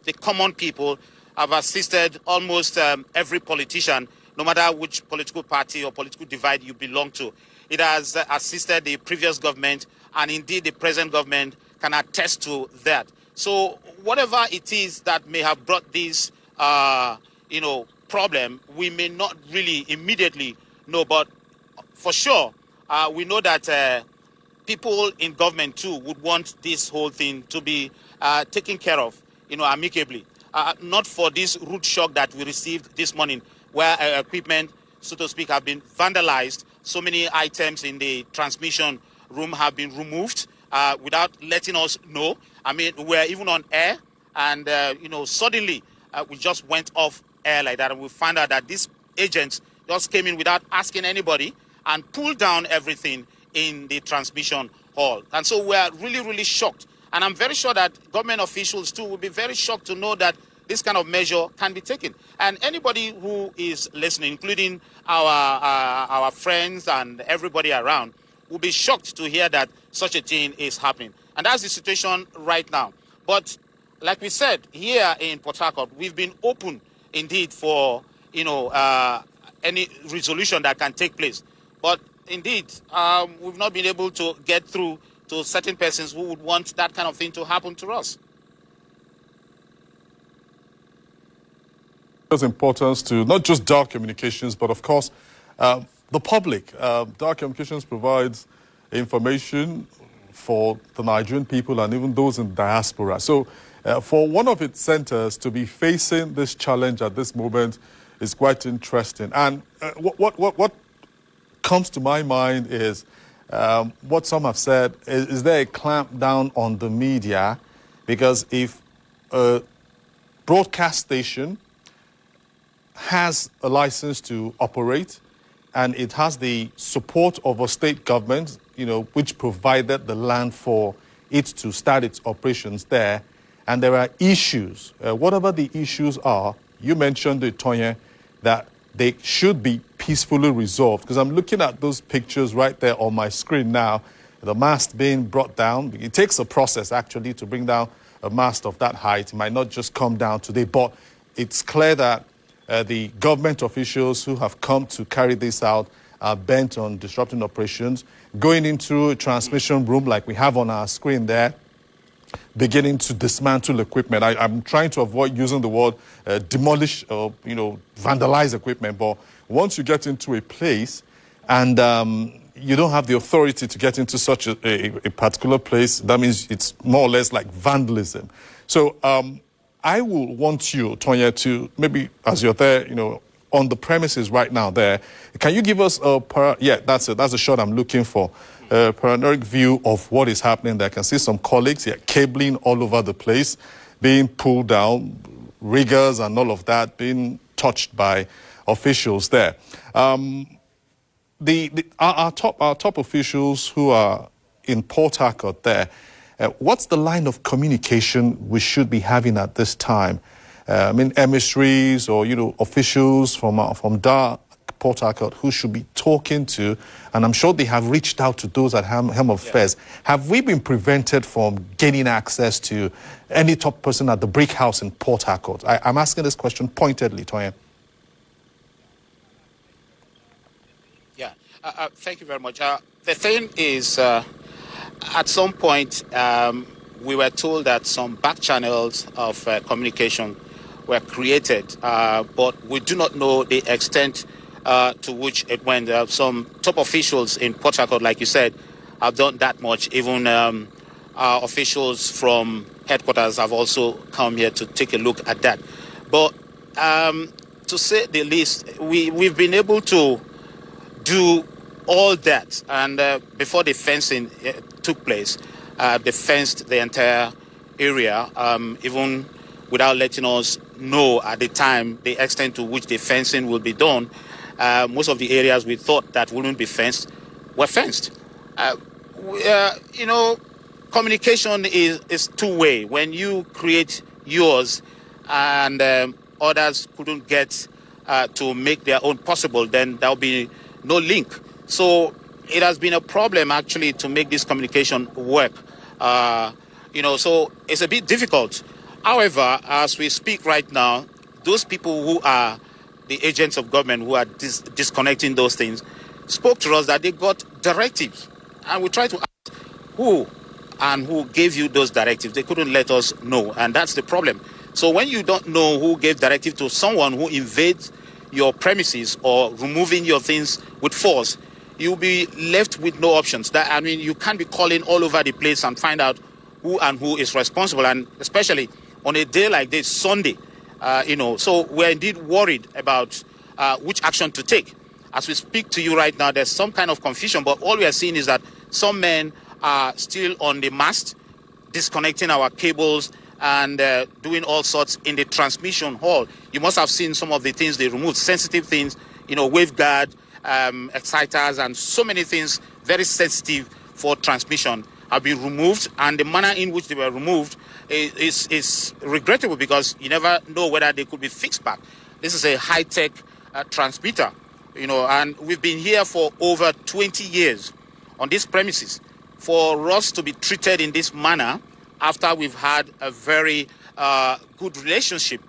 the common people. I've assisted almost every politician, no matter which political party or political divide you belong to. It has assisted the previous government, and indeed the present government can attest to that. So whatever it is that may have brought this, problem, we may not really immediately know, but for sure, we know that people in government too would want this whole thing to be taken care of, amicably. Not for this rude shock that we received this morning, where equipment, so to speak, have been vandalized. So many items in the transmission room have been removed without letting us know. I mean, we're even on air, and suddenly we just went off air like that, and we found out that these agents just came in without asking anybody and pulled down everything in the transmission hall. And so we're really, really shocked. And I'm very sure that government officials too will be very shocked to know that this kind of measure can be taken. And anybody who is listening, including our friends and everybody around, will be shocked to hear that such a thing is happening. And that's the situation right now. But like we said, here in Port Harcourt, we've been open indeed for, any resolution that can take place. But indeed, we've not been able to get through to certain persons who would want that kind of thing to happen to us. There's importance to not just Daar Communications, but of course, the public. Daar Communications provides information for the Nigerian people and even those in diaspora. So for one of its centers to be facing this challenge at this moment is quite interesting. And what comes to my mind is what some have said, is there a clamp down on the media? Because if a broadcast station has a license to operate and it has the support of a state government, which provided the land for it to start its operations there, and there are issues, whatever the issues are, you mentioned it, Tonya, that they should be peacefully resolved. Because I'm looking at those pictures right there on my screen now, the mast being brought down. It takes a process, actually, to bring down a mast of that height. It might not just come down today, but it's clear that the government officials who have come to carry this out are bent on disrupting operations, going into a transmission room like we have on our screen there, beginning to dismantle equipment. I'm trying to avoid using the word demolish or, vandalize equipment. But once you get into a place and you don't have the authority to get into such a particular place, that means it's more or less like vandalism. So I will want you, Tonya, to maybe as you're there, on the premises right now there, can you give us that's a shot I'm looking for. Panoramic view of what is happening there. I can see some colleagues cabling all over the place, being pulled down, riggers and all of that being touched by officials there. Our top officials who are in Port Harcourt there, what's the line of communication we should be having at this time? Emissaries or officials from Daar, Port Harcourt, who should be talking to, and I'm sure they have reached out to those at Helm of Affairs. Have we been prevented from gaining access to any top person at the Brick House in Port Harcourt? I'm asking this question pointedly, Tonya. Yeah, thank you very much. The thing is, at some point, we were told that some back channels of communication were created, but we do not know the extent to which it went. Some top officials in Port Harcourt, like you said, have done that much. Even officials from headquarters have also come here to take a look at that. But to say the least, we've been able to do all that. And before the fencing took place, they fenced the entire area, even without letting us know at the time the extent to which the fencing will be done. Most of the areas we thought that wouldn't be fenced were fenced. Communication is two-way. When you create yours and others couldn't get to make their own possible, then there'll be no link. So it has been a problem actually to make this communication work. So it's a bit difficult. However, as we speak right now, those people who are the agents of government who are disconnecting those things spoke to us that they got directives. And we tried to ask who and who gave you those directives. They couldn't let us know. And that's the problem. So when you don't know who gave directive to someone who invades your premises or removing your things with force, you'll be left with no options. You can't be calling all over the place and find out who and who is responsible. And especially on a day like this, Sunday, so we're indeed worried about which action to take. As we speak to you right now, there's some kind of confusion, but all we are seeing is that some men are still on the mast, disconnecting our cables and doing all sorts in the transmission hall. You must have seen some of the things they removed, sensitive things, waveguard, exciters, and so many things very sensitive for transmission have been removed, and the manner in which they were removed is regrettable because you never know whether they could be fixed back. This is a high-tech transmitter, and we've been here for over 20 years on these premises. For us to be treated in this manner after we've had a very good relationship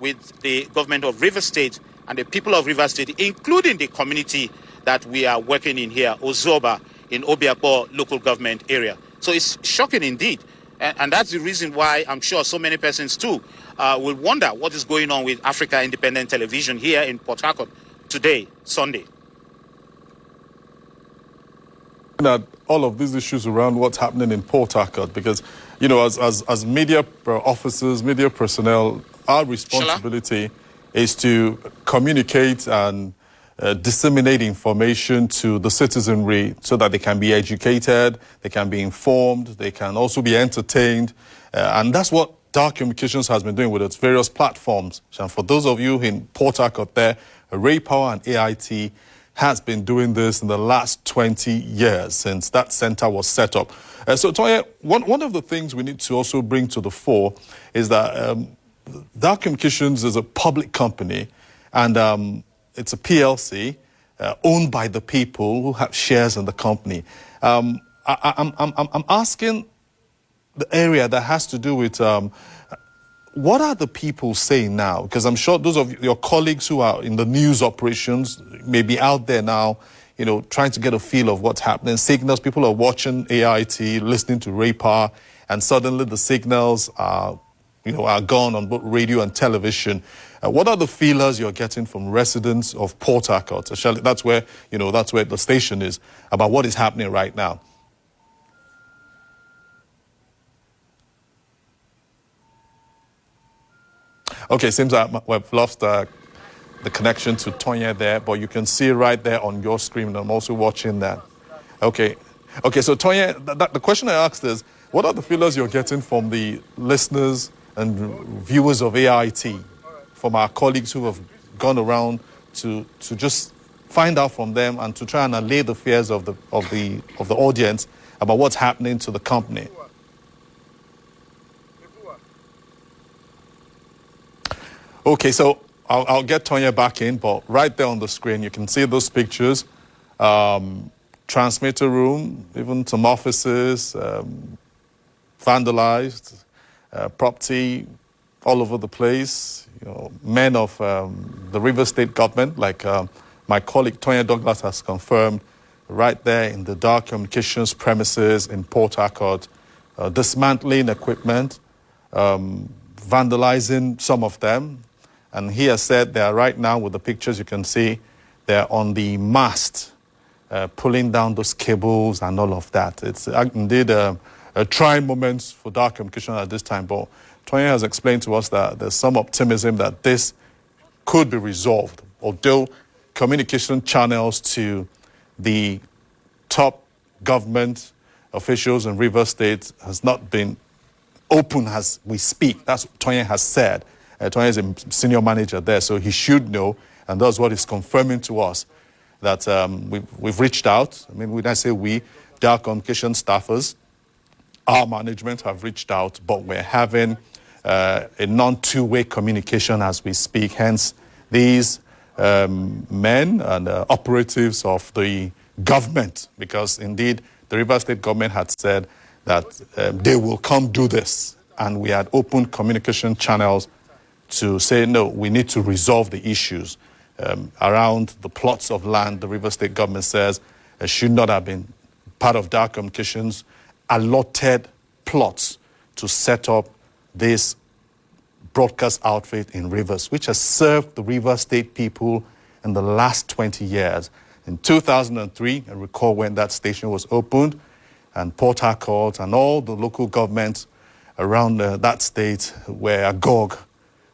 with the government of Rivers State and the people of Rivers State, including the community that we are working in here, Ozoba, in Obiakpo local government area. So it's shocking indeed. And that's the reason why I'm sure so many persons too will wonder what is going on with Africa Independent Television here in Port Harcourt today, Sunday. At all of these issues around what's happening in Port Harcourt, because, as media officers, media personnel, our responsibility is to communicate and disseminate information to the citizenry so that they can be educated, they can be informed, they can also be entertained. And that's what Daar Communications has been doing with its various platforms. And for those of you in Port Harcourt there, Ray Power and AIT has been doing this in the last 20 years since that center was set up. So, Tonya, one of the things we need to also bring to the fore is that Daar Communications is a public company, and it's a PLC owned by the people who have shares in the company. I'm asking the area that has to do with what are the people saying now? Because I'm sure those of your colleagues who are in the news operations may be out there now, trying to get a feel of what's happening. Signals, people are watching AIT, listening to Ray Power, and suddenly the signals are gone on both radio and television. What are the feelers you're getting from residents of Port Harcourt? That's where the station is, about what is happening right now. Okay, seems like we've lost the connection to Tonya there, but you can see right there on your screen, and I'm also watching that. Okay, so Tonya, the question I asked is, what are the feelers you're getting from the listeners and viewers of AIT, from our colleagues who have gone around to just find out from them and to try and allay the fears of the audience about what's happening to the company? Okay, so I'll get Tonya back in, but right there on the screen, you can see those pictures. Transmitter room, even some offices, vandalized, property all over the place. Men of the Rivers State government, like my colleague Tonya Douglas has confirmed, right there in the Daar Communications premises in Port Harcourt, dismantling equipment, vandalizing some of them. And he has said they are right now, with the pictures you can see, they're on the mast, pulling down those cables and all of that. It's indeed a trying moment for Daar Communication at this time. But Tonya has explained to us that there's some optimism that this could be resolved, although communication channels to the top government officials in Rivers State has not been open as we speak. That's what Tonya has said. Tonya is a senior manager there, so he should know, and that's what he's confirming to us, that we've reached out. I mean, when I say we, Daar Communication staffers, our management have reached out, but we're having a non-two-way communication as we speak. Hence, these men and operatives of the government, because indeed the Rivers State government had said that they will come do this. and we had opened communication channels to say, no, we need to resolve the issues around the plots of land the Rivers State government says should not have been part of Daar Communications allotted plots to set up this broadcast outfit in Rivers, which has served the Rivers State people in the last 20 years. In 2003, I recall when that station was opened, and Port Harcourt and all the local governments around that state were agog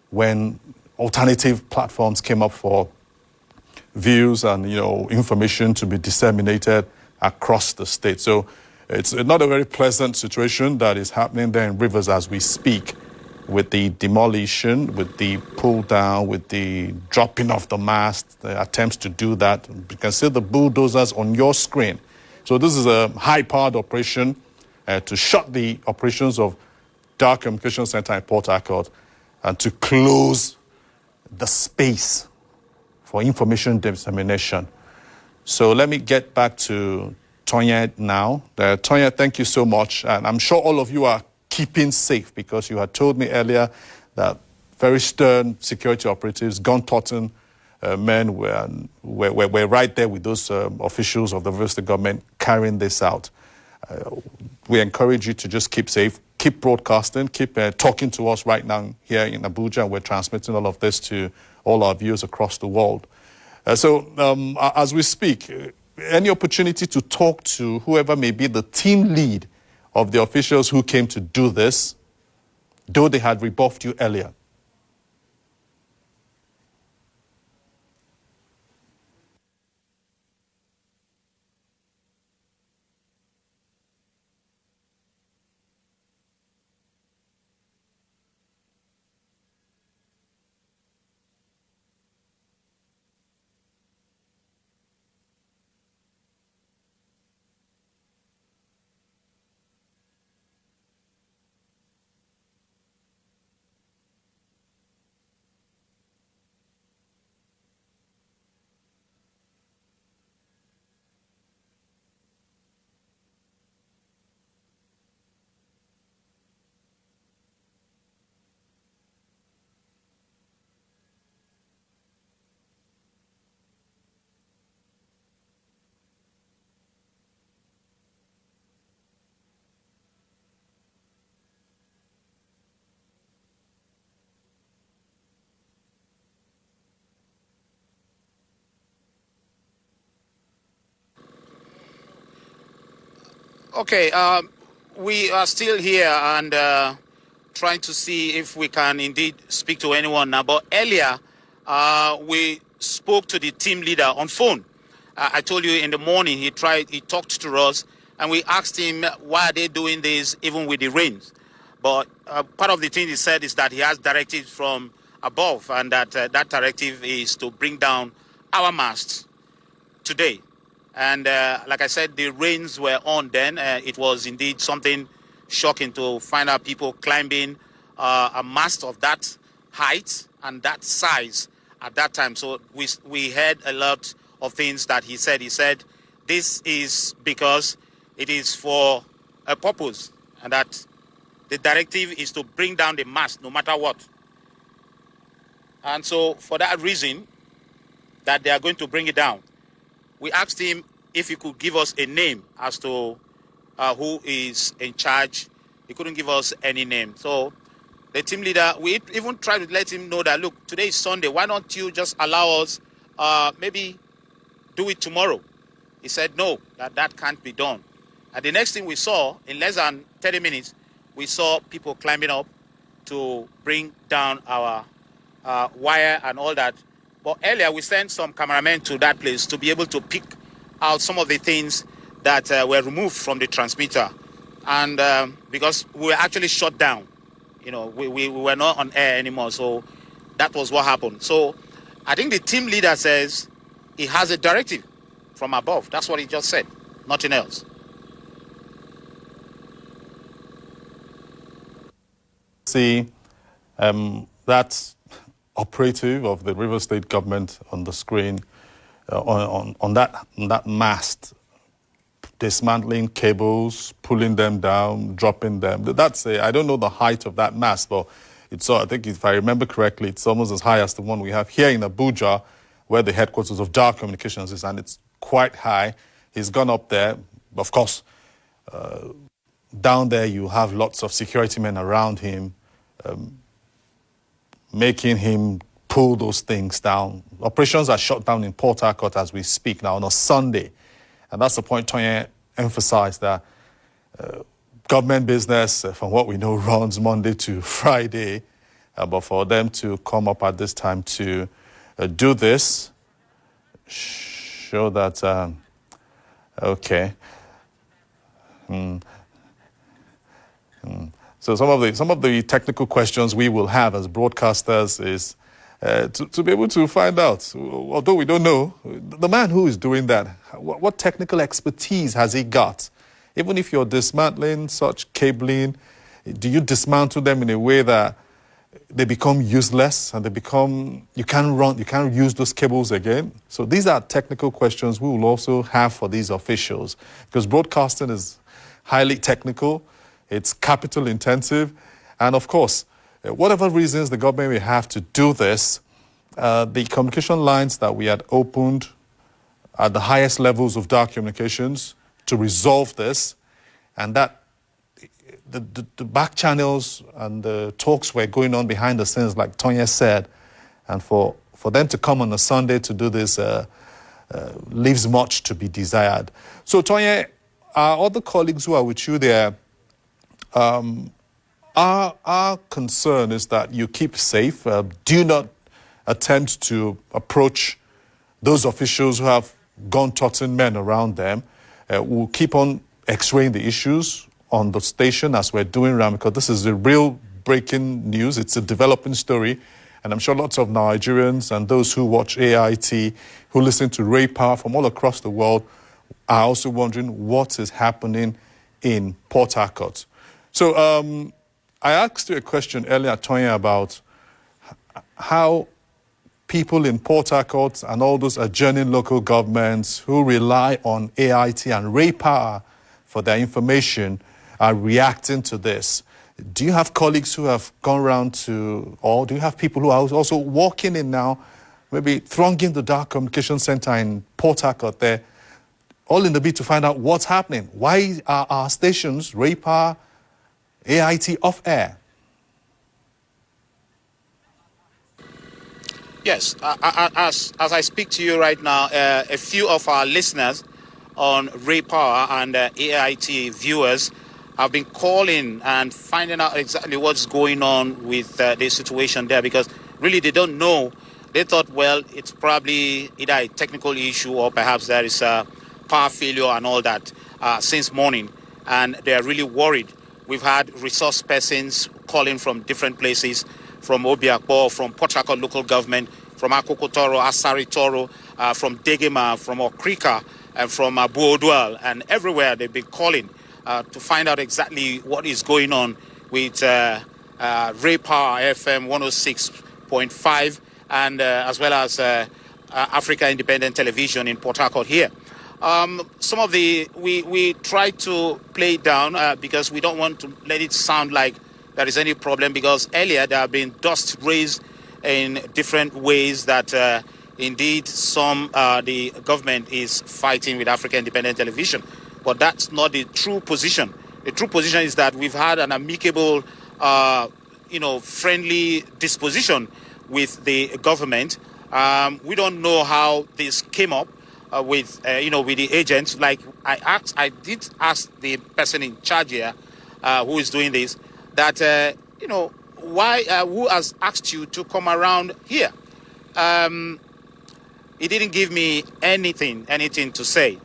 when alternative platforms came up for views and information to be disseminated across the state. So it's not a very pleasant situation that is happening there in Rivers as we speak, with the demolition, with the pull down, with the dropping of the mast, the attempts to do that. You can see the bulldozers on your screen. So this is a high-powered operation to shut the operations of Daar Communication Center in Port Harcourt and to close the space for information dissemination. So let me get back to Tonya now. Tonya, thank you so much. And I'm sure all of you are keeping safe, because you had told me earlier that very stern security operatives, gun-toting men were right there with those officials of the Rivers State government carrying this out. We encourage you to just keep safe, keep broadcasting, keep talking to us right now here in Abuja, and we're transmitting all of this to all our viewers across the world. So as we speak, any opportunity to talk to whoever may be the team lead of the officials who came to do this, though they had rebuffed you earlier? Okay, we are still here and trying to see if we can indeed speak to anyone now. But earlier, we spoke to the team leader on phone. I told you in the morning he talked to us, and we asked him why are they doing this even with the rains. But part of the thing he said is that he has directives from above, and that that directive is to bring down our masts today. And like I said, the rains were on then. It was indeed something shocking to find out people climbing a mast of that height and that size at that time. So we heard a lot of things that he said. He said this is because it is for a purpose, and that the directive is to bring down the mast no matter what. And so for that reason that they are going to bring it down, we asked him if he could give us a name as to who is in charge. He couldn't give us any name. So the team leader, we even tried to let him know that, look, today is Sunday. Why don't you just allow us maybe do it tomorrow? He said, no, that can't be done. And the next thing we saw, in less than 30 minutes, we saw people climbing up to bring down our wire and all that. But earlier, we sent some cameramen to that place to be able to pick out some of the things that were removed from the transmitter. And because we were actually shut down, we were not on air anymore. So that was what happened. So I think the team leader says he has a directive from above. That's what he just said, nothing else. See, that operative of the Rivers State government on the screen, on that mast, dismantling cables, pulling them down, dropping them. I don't know the height of that mast, but I think if I remember correctly, it's almost as high as the one we have here in Abuja, where the headquarters of Daar Communications is, and it's quite high. He's gone up there. Of course, down there you have lots of security men around him, making him pull those things down. Operations are shut down in Port Harcourt as we speak now on a Sunday. And that's the point Toyin emphasized, that government business, from what we know, runs Monday to Friday. But for them to come up at this time to do this, show that, okay. So some of the technical questions we will have as broadcasters is to be able to find out, although we don't know, the man who is doing that, what technical expertise has he got? Even if you're dismantling such cabling, do you dismantle them in a way that they become useless and you can't use those cables again? So these are technical questions we will also have for these officials, because broadcasting is highly technical, it's capital intensive, and of course, whatever reasons the government may have to do this, the communication lines that we had opened at the highest levels of Daar Communications to resolve this, and that the back channels and the talks were going on behind the scenes, like Tonya said, and for them to come on a Sunday to do this leaves much to be desired. So Tonya, our other colleagues who are with you there, our concern is that you keep safe. Do not attempt to approach those officials who have gun-toting men around them. We'll keep on x-raying the issues on the station as we're doing around, because this is the real breaking news. It's a developing story. And I'm sure lots of Nigerians and those who watch AIT, who listen to Ray Power from all across the world, are also wondering what is happening in Port Harcourt. So I asked you a question earlier, Tonya, about how people in Port Harcourt and all those adjoining local governments who rely on AIT and Ray Power for their information are reacting to this. Do you have colleagues who have gone around to, or do you have people who are also walking in now, maybe thronging the Daar Communication Center in Port Harcourt there, all in the bid to find out what's happening? Why are our stations, Ray Power, AIT, off air? Yes, as I speak to you right now, a few of our listeners on Ray Power and AIT viewers have been calling and finding out exactly what's going on with the situation there, because really they don't know. They thought, well, it's probably either a technical issue or perhaps there is a power failure and all that since morning, and they're really worried. We've had resource persons calling from different places, from Obiakpo, from Port Harcourt local government, from Akokotoro, Asari Toro, from Degema, from Okrika, and from Abu Odwal, and everywhere they've been calling to find out exactly what is going on with Ray Power FM 106.5 and as well as Africa Independent Television in Port Harcourt here. Some of we try to play it down because we don't want to let it sound like there is any problem, because earlier there have been dust raised in different ways that indeed the government is fighting with Africa Independent Television. But that's not the true position. The true position is that we've had an amicable, friendly disposition with the government. We don't know how this came up with the agents. Like I did ask the person in charge here, who is doing this, that why, who has asked you to come around here? He didn't give me anything to say,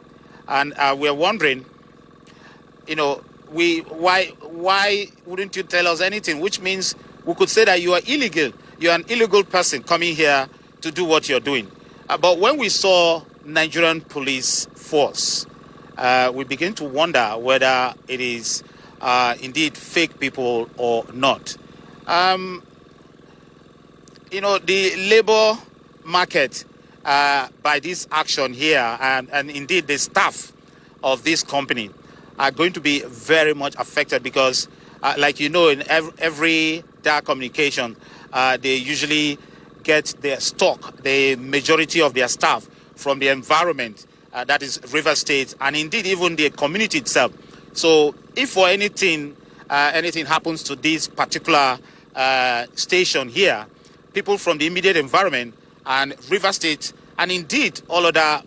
and we're wondering, why wouldn't you tell us anything? Which means we could say that you are illegal. You're an illegal person coming here to do what you're doing. But when we saw Nigerian police force, we begin to wonder whether it is indeed fake people or not. The labor market by this action here, and indeed the staff of this company are going to be very much affected because, like you know, in every Daar communication, they usually get their stock, the majority of their staff from the environment, that is River State, and indeed even the community itself. So if for anything happens to this particular station here, people from the immediate environment and River State, and indeed all other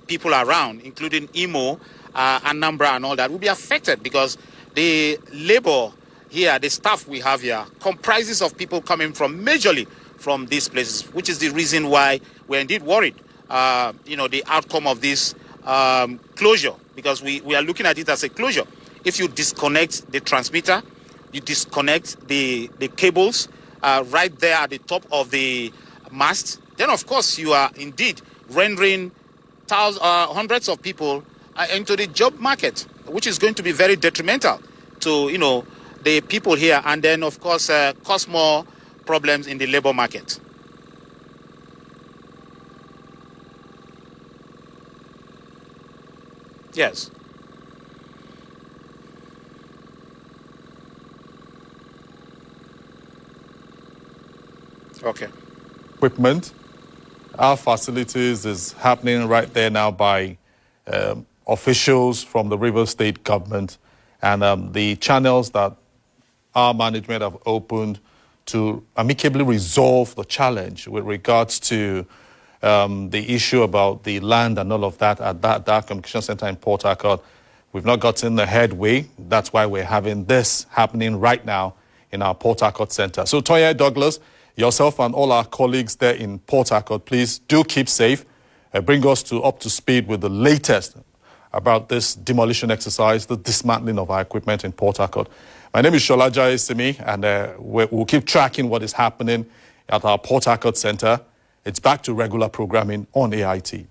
people around, including Imo, Anambra, and all that, will be affected because the labor here, the staff we have here, comprises of people coming from majorly from these places, which is the reason why we're indeed worried. The outcome of this closure, because we are looking at it as a closure. If you disconnect the transmitter, you disconnect the cables right there at the top of the mast, then of course you are indeed rendering hundreds of people into the job market, which is going to be very detrimental to the people here, and then of course cause more problems in the labor market. Yes. Okay. Equipment, our facilities is happening right there now by officials from the River State government, and the channels that our management have opened to amicably resolve the challenge with regards to the issue about the land and all of that at that Communication Center in Port Harcourt. We've not gotten the headway. That's why we're having this happening right now in our Port Harcourt Center. So Toye Douglas, yourself and all our colleagues there in Port Harcourt, please do keep safe. Bring us up to speed with the latest about this demolition exercise, the dismantling of our equipment in Port Harcourt. My name is Sholaja Isimi, and we'll keep tracking what is happening at our Port Harcourt Center. It's back to regular programming on AIT.